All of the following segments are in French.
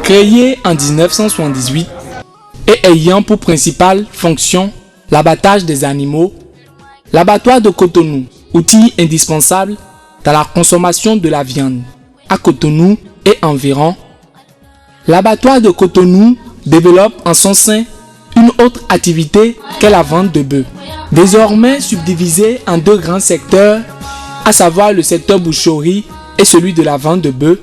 Créé en 1978 et ayant pour principale fonction l'abattage des animaux, l'abattoir de Cotonou, outil indispensable dans la consommation de la viande à Cotonou et environ, l'abattoir de Cotonou développe en son sein une autre activité qu'est la vente de bœufs. Désormais subdivisé en deux grands secteurs, à savoir le secteur boucherie et celui de la vente de bœufs,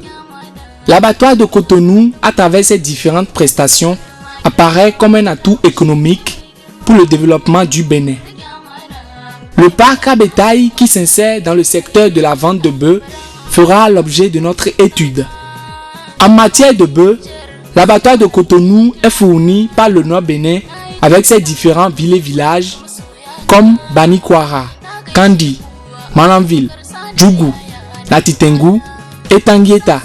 l'abattoir de Cotonou, à travers ses différentes prestations, apparaît comme un atout économique pour le développement du Bénin. Le parc à bétail qui s'insère dans le secteur de la vente de bœufs fera l'objet de notre étude. En matière de bœufs, l'abattoir de Cotonou est fourni par le Nord Bénin avec ses différents villes et villages comme Banikwara, Kandi, Malanville, Djougou, Latitengu et Tanguieta.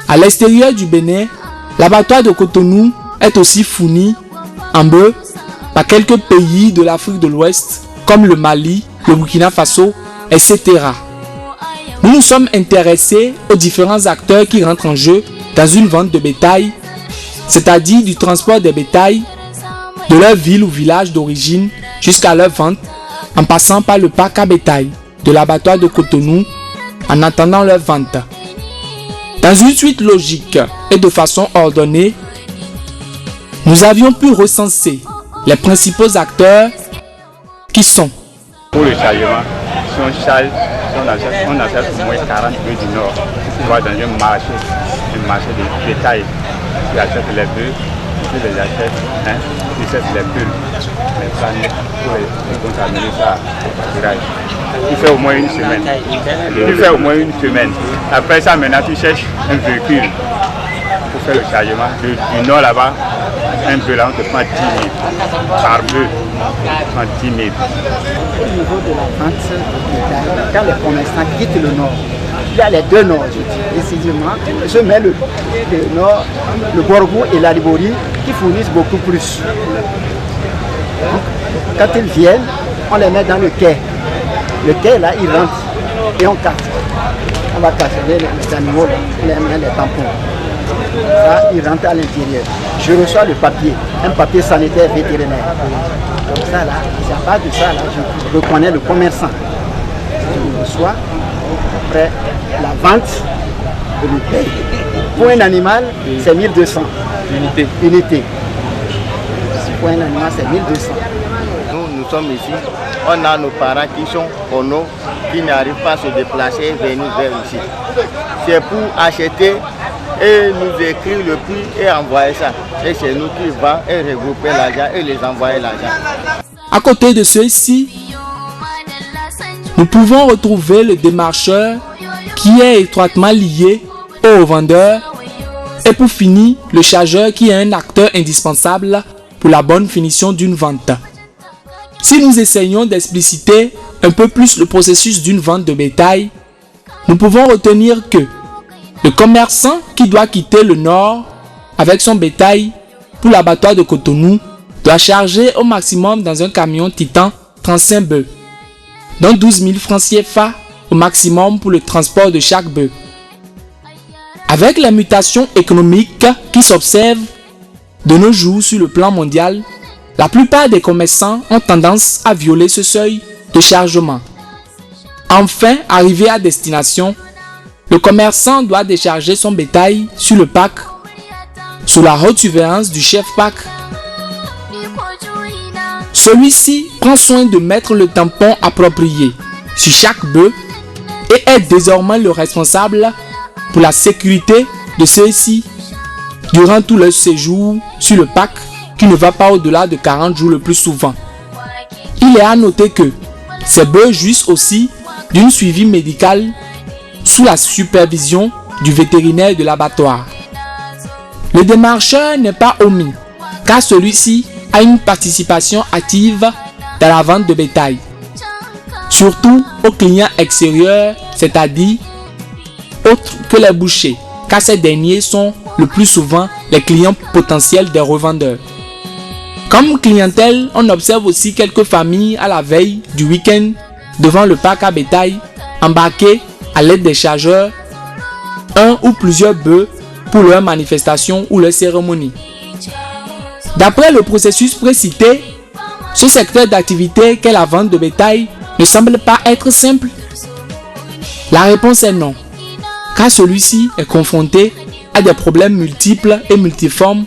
À l'extérieur du Bénin, l'abattoir de Cotonou est aussi fourni en bœufs par quelques pays de l'Afrique de l'Ouest comme le Mali, le Burkina Faso, etc. Nous nous sommes intéressés aux différents acteurs qui rentrent en jeu dans une vente de bétail, c'est-à-dire du transport des bétails de leur ville ou village d'origine jusqu'à leur vente en passant par le parc à bétail de l'abattoir de Cotonou en attendant leur vente. Dans une suite logique et de façon ordonnée, nous avions pu recenser les principaux acteurs qui sont pour le chargement. Si on charge, on achète au moins 40 bœufs du Nord. On va dans un marché de bétail. Ils achètent les bœufs, ils les achètent, ils achètent les bulles, les planètes pour les amener ça au pâturage. Il fait au moins une semaine. Après ça, maintenant, tu cherches un véhicule pour faire le chargement. Du Nord là-bas, un bœuf là, on te prend 10 000 par bœuf. On prend 10 000. Au niveau de la vente, quand les commerçants quittent le Nord, il y a les deux Nords, décidément. Je mets le Nord, le Borgou et la Libori qui fournissent beaucoup plus. Quand ils viennent, on les met dans le quai. Le quai, là, ils rentrent et on casse. On va casser les animaux, les tampons. Ça, ils rentrent à l'intérieur. Je reçois le papier, un papier sanitaire vétérinaire. Donc ça, là, il n'y a pas de ça, là, je reconnais le commerçant. Je le reçois. Après la vente, je le paye. Pour un animal, c'est 1200 unités. Pour un animal, c'est 1200. Nous sommes ici, on a nos parents qui sont poneaux, qui n'arrivent pas à se déplacer et venir vers ici. C'est pour acheter et nous écrire le prix et envoyer ça. Et c'est nous qui vendons et regrouper l'argent et les envoyer l'argent. À côté de ceux-ci, nous pouvons retrouver le démarcheur qui est étroitement lié au vendeur et pour finir, le chargeur qui est un acteur indispensable pour la bonne finition d'une vente. Si nous essayons d'expliciter un peu plus le processus d'une vente de bétail, nous pouvons retenir que le commerçant qui doit quitter le Nord avec son bétail pour l'abattoir de Cotonou doit charger au maximum dans un camion Titan 35 bœufs, dont 12 000 francs CFA au maximum pour le transport de chaque bœuf. Avec les mutations économiques qui s'observent de nos jours sur le plan mondial, la plupart des commerçants ont tendance à violer ce seuil de chargement. Enfin, arrivé à destination, le commerçant doit décharger son bétail sur le pack sous la haute surveillance du chef pack. Celui-ci prend soin de mettre le tampon approprié sur chaque bœuf et est désormais le responsable pour la sécurité de ceux-ci durant tout leur séjour sur le pack qui ne va pas au-delà de 40 jours le plus souvent. Il est à noter que ces bœufs jouissent aussi d'un suivi médical sous la supervision du vétérinaire de l'abattoir. Le démarcheur n'est pas omis car celui-ci a une participation active dans la vente de bétail, surtout aux clients extérieurs, c'est-à-dire autres que les bouchers, car ces derniers sont le plus souvent les clients potentiels des revendeurs. Comme clientèle, on observe aussi quelques familles à la veille du week-end devant le parc à bétail, embarqués à l'aide des chargeurs, un ou plusieurs bœufs pour leurs manifestations ou leurs cérémonies. D'après le processus précité, ce secteur d'activité qu'est la vente de bétail ne semble pas être simple. La réponse est non, car celui-ci est confronté à des problèmes multiples et multiformes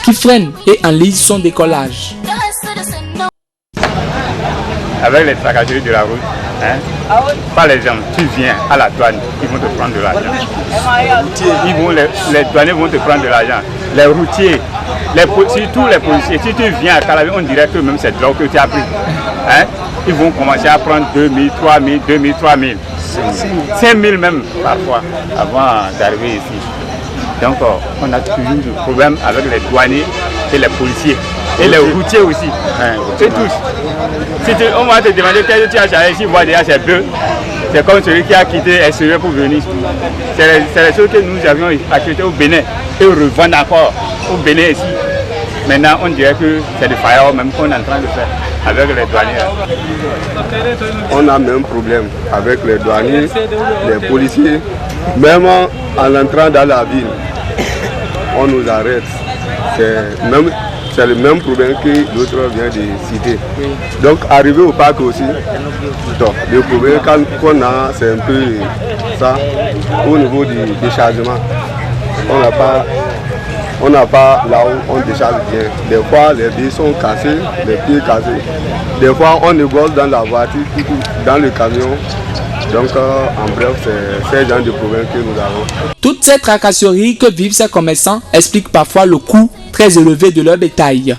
qui freinent et enlisent son décollage. Avec les tracasseries de la route, par exemple, tu viens à la douane, ils vont te prendre de l'argent. Les douaniers vont te prendre de l'argent. Les routiers, surtout les policiers, si tu viens à Calavi, on dirait que même c'est de là que tu as pris. Ils vont commencer à prendre 2 000, 3 000, 2 000, 3 000, 5 000 même parfois, avant d'arriver ici. Donc on a toujours des problèmes avec les douaniers et les policiers. Et les routiers aussi. C'est tous. Si on va te demander qu'est-ce que tu as chargé, si tu vois déjà c'est bleu, c'est comme celui qui a quitté SEV pour venir. C'est les choses que nous avions achetées au Bénin et on revend encore au Bénin ici. Maintenant, on dirait que c'est des failles même qu'on est en train de faire avec les douaniers. On a même problème avec les douaniers, les policiers. Même en entrant dans la ville, on nous arrête. C'est le même problème que l'autre vient de citer. Donc, arriver au parc aussi, donc, le problème qu'on a, c'est un peu ça, au niveau du déchargement. On n'a pas là où on décharge bien. Des fois, les billes sont cassés, les pieds cassés. Des fois, on égorge dans la voiture, dans le camion. Donc, en bref, c'est ce genre de problème que nous avons. Toutes ces tracasseries que vivent ces commerçants expliquent parfois le coût très élevé de leur bétail.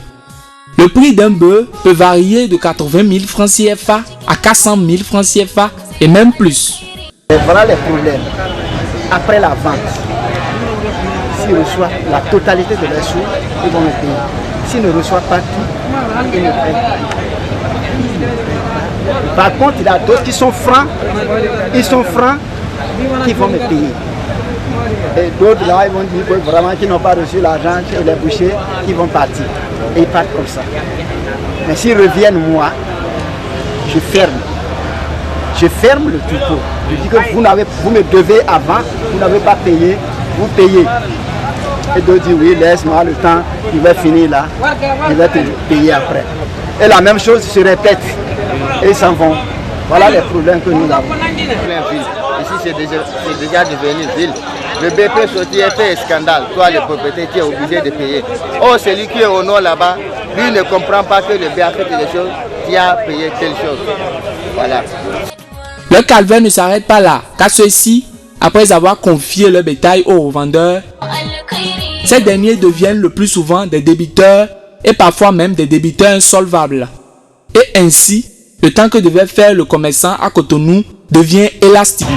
Le prix d'un bœuf peut varier de 80 000 francs CFA à 400 000 francs CFA et même plus. Et voilà les problèmes. Après la vente, s'ils reçoivent la totalité de leurs sous, ils vont le payer. S'ils ne reçoivent pas tout, ils ne prennent pas. Par contre, il y a d'autres qui sont francs, qui vont me payer. Et d'autres là, ils vont dire que vraiment qu'ils n'ont pas reçu l'argent, les bouchers, qui vont partir. Et ils partent comme ça. Mais s'ils reviennent, moi, je ferme. Je ferme le troupeau. Je dis que vous me devez avant, vous n'avez pas payé, vous payez. Et d'autres disent oui, laisse-moi le temps, il va finir là, il va te payer après. Et la même chose se répète. Et ils s'en vont. Voilà les problèmes que nous avons. Ici, c'est déjà devenu ville. Le BP sorti et fait un scandale. Toi, le propriétaire, tu es obligé de payer. Oh, celui qui est au nord là-bas, lui ne comprend pas que le BP a fait des choses, qui a payé telle chose. Voilà. Le calvaire ne s'arrête pas là, car ceux-ci, après avoir confié leur bétail aux revendeurs, ces derniers deviennent le plus souvent des débiteurs et parfois même des débiteurs insolvables. Et ainsi, le temps que devait faire le commerçant à Cotonou devient élastique.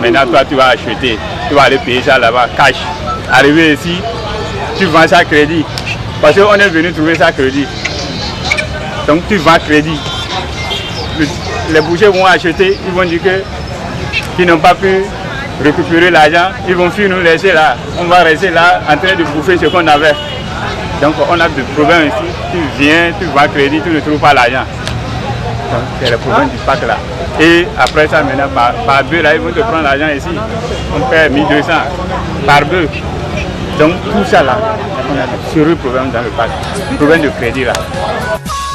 Maintenant, toi, tu vas acheter, tu vas aller payer ça là-bas, cash. Arrivé ici, tu vends ça crédit. Parce qu'on est venu trouver ça crédit. Donc, tu vends crédit. Les bouchers vont acheter, ils vont dire qu'ils n'ont pas pu récupérer l'argent, ils vont fuir nous laisser là. On va rester là en train de bouffer ce qu'on avait. Donc on a des problèmes ici. Tu viens, tu vas crédit, tu ne trouves pas l'argent. Donc c'est le problème du pack là. Et après ça, maintenant, par bœuf là, ils vont te prendre l'argent ici. On paie 1200 par bœuf. Donc tout ça là, on a de sérieux problèmes dans le pack. Problème de crédit là.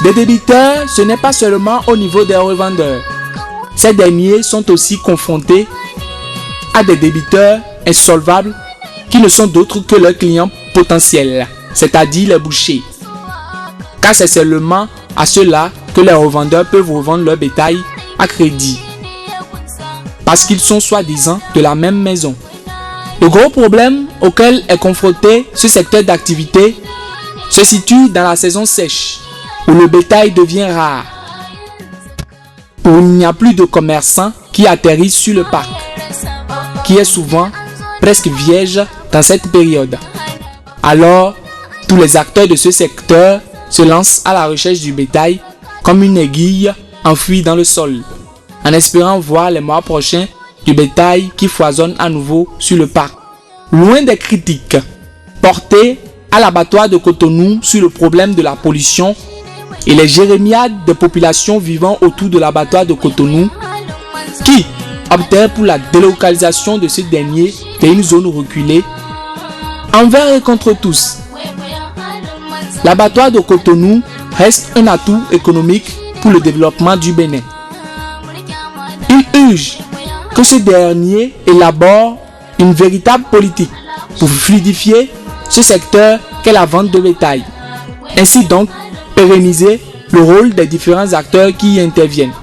Des débiteurs, ce n'est pas seulement au niveau des revendeurs. Ces derniers sont aussi confrontés à des débiteurs insolvables qui ne sont d'autres que leurs clients potentiels, c'est-à-dire les bouchers. Car c'est seulement à ceux-là que les revendeurs peuvent revendre leur bétail à crédit. Parce qu'ils sont soi-disant de la même maison. Le gros problème auquel est confronté ce secteur d'activité se situe dans la saison sèche, où le bétail devient rare, où il n'y a plus de commerçants qui atterrissent sur le parc, qui est souvent presque vierge dans cette période. Alors, tous les acteurs de ce secteur se lancent à la recherche du bétail comme une aiguille enfouie dans le sol, en espérant voir les mois prochains du bétail qui foisonne à nouveau sur le parc. Loin des critiques portées à l'abattoir de Cotonou sur le problème de la pollution et les jérémiades des populations vivant autour de l'abattoir de Cotonou, qui, optèrent pour la délocalisation de ce dernier vers une zone reculée. Envers et contre tous, l'abattoir de Cotonou reste un atout économique pour le développement du Bénin. Il urge que ce dernier élabore une véritable politique pour fluidifier ce secteur qu'est la vente de bétail. Ainsi donc, pérenniser le rôle des différents acteurs qui y interviennent.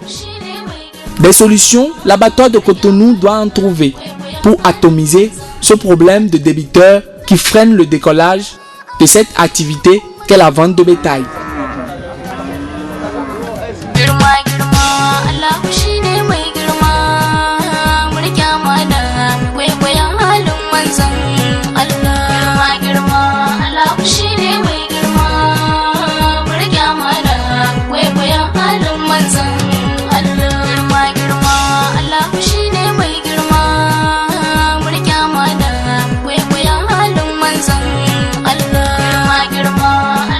Des solutions, l'abattoir de Cotonou doit en trouver pour atomiser ce problème de débiteurs qui freine le décollage de cette activité qu'est la vente de bétail.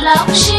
Allah